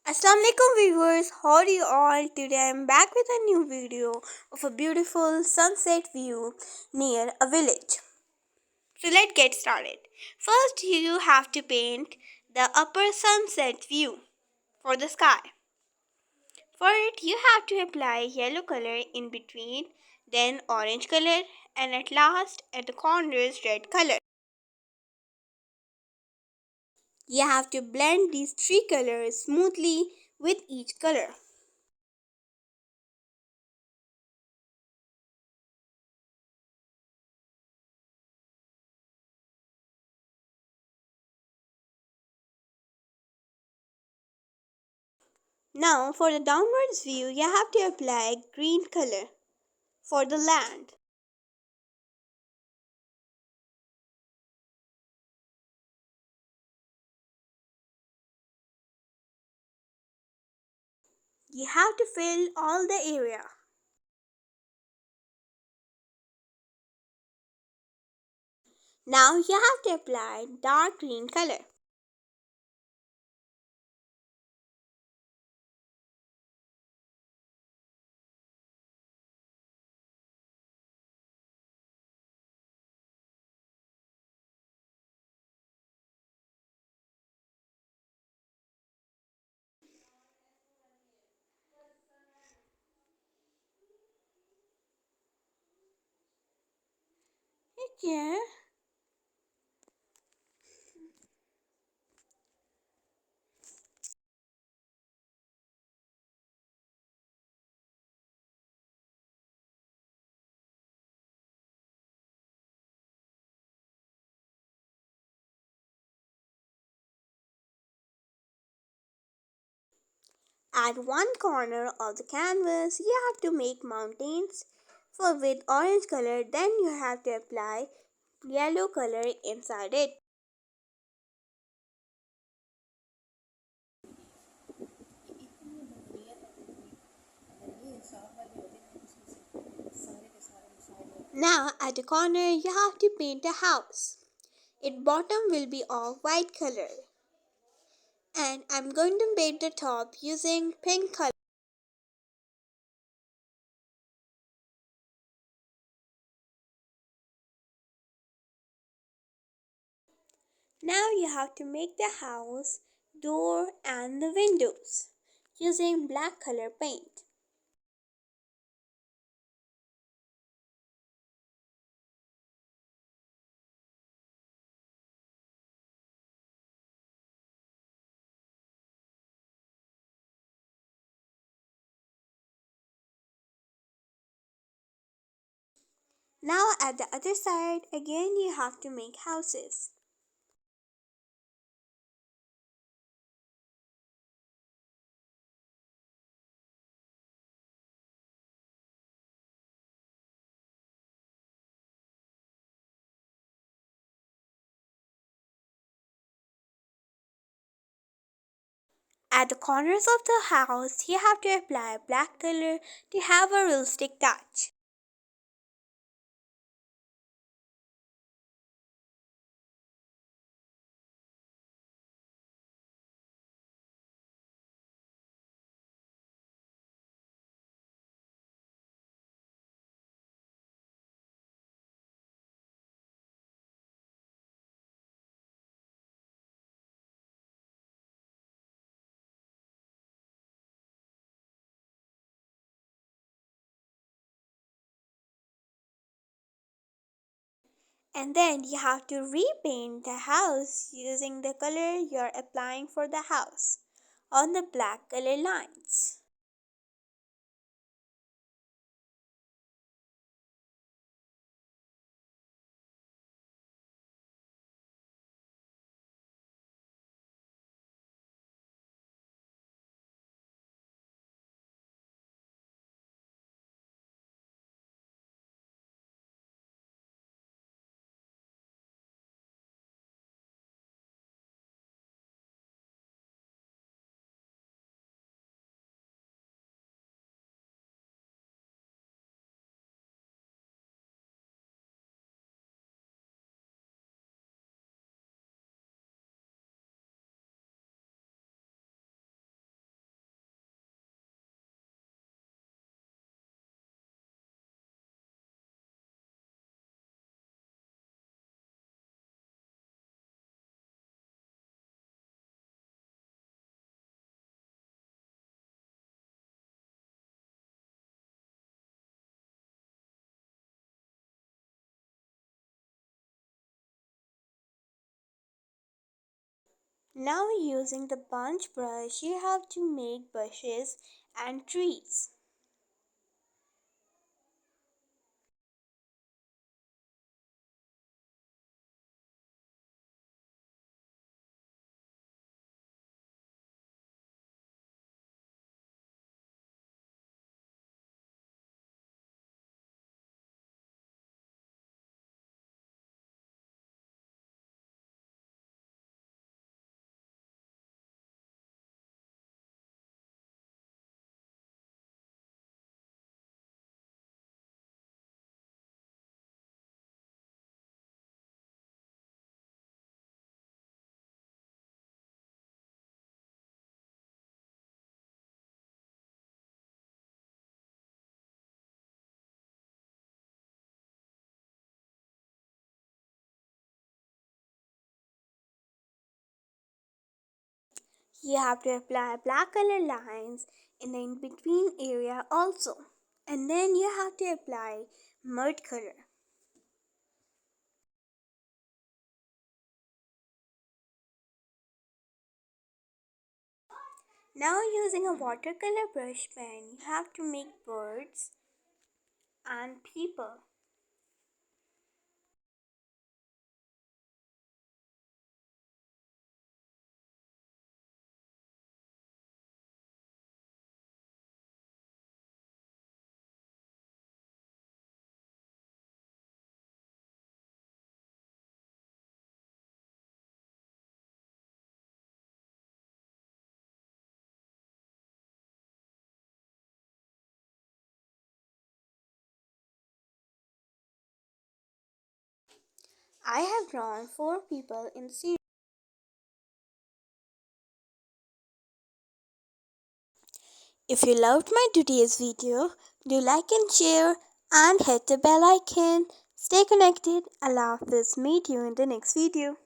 Assalamualaikum viewers, how are you all? Today I am back with a new video of a beautiful sunset view near a village. So let's get started. First you have to paint the upper sunset view for the sky. For it you have to apply yellow color in between, then orange color, and at last at the corners red color. You have to blend these three colors smoothly with each color. Now for the downwards view you have to apply green color for the land. You have to fill all the area. Now you have to apply dark green color. Yeah. At one corner of the canvas you have to make mountains for with orange color, then you have to apply yellow color inside it. Now at the corner you have to paint a house. Its bottom will be of white color. And I'm going to paint the top using pink color. Now you have to make the house, door and the windows using black color paint. Now at the other side again you have to make houses. At the corners of the house you have to apply black color to have a realistic touch. And then you have to repaint the house using the color you're applying for the house on the black color lines. Now using the bunch brush, you have to make bushes and trees. You have to apply black color lines in the in between area also. And then you have to apply mud color. Now using a watercolor brush pen, you have to make birds and people. I have drawn 4 people in the series. If you loved my today's video, do like and share and hit the bell icon. Stay connected. Allah Hafiz. Meet you in the next video.